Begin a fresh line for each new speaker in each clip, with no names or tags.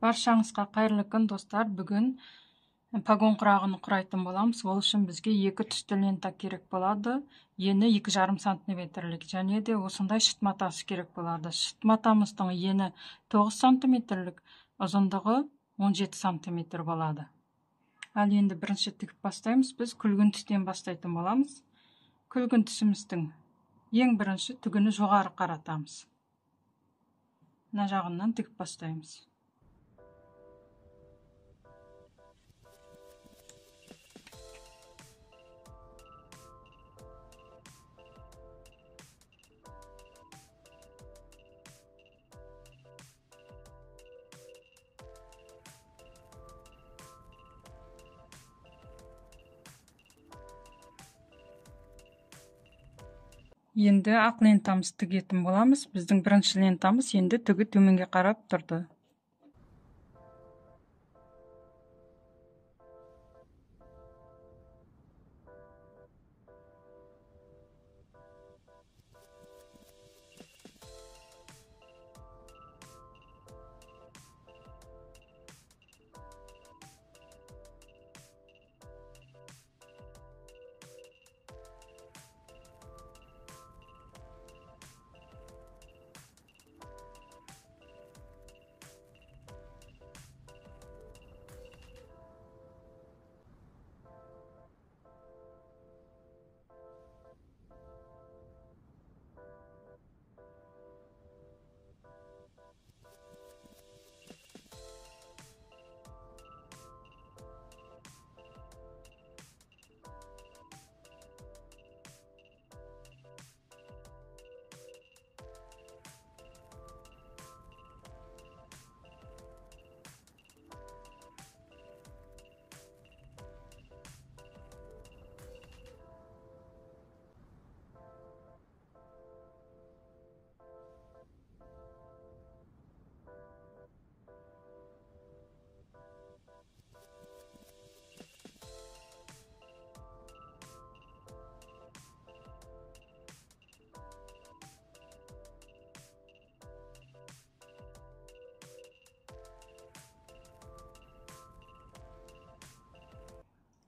Баршаңызға қайырлы күн, достар. Бүгін погон құрағын құрайтын боламыз. Ол үшін бізге 2 түсті лента керек болады. Ені 2,5 сантиметрлік, және де осындай шыт матасы керек болады. Шыт матамыздың ені 9 сантиметрлік, ұзындығы 17 сантиметр болады. Ал енді бірінші тігіп бастаймыз. Біз күлгін түстен бастайтын боламыз. Күлгін түсіміздің ең бірінші түгіні жоғары қаратамыз. Мына жағынан тігіп бастаймыз. Енді ақ лентамыз тігетін боламыз. Біздің бірінші лентамыз енді түгі төменге қарап тұрды.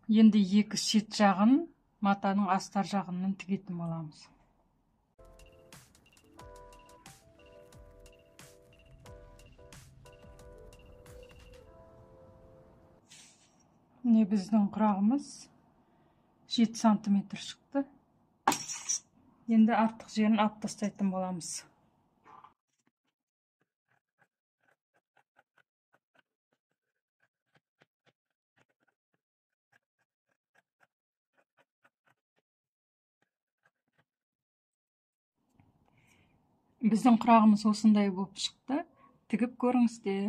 Енді екі шет жағын матаның астар жағынан тігетін боламыз. Міне біздің құрағымыз 7 сантиметр шықты. Енді артық жерін алып тастайтын боламыз. Біздің құрағымыз осындай болып шықты. Тігіп көріңіздер.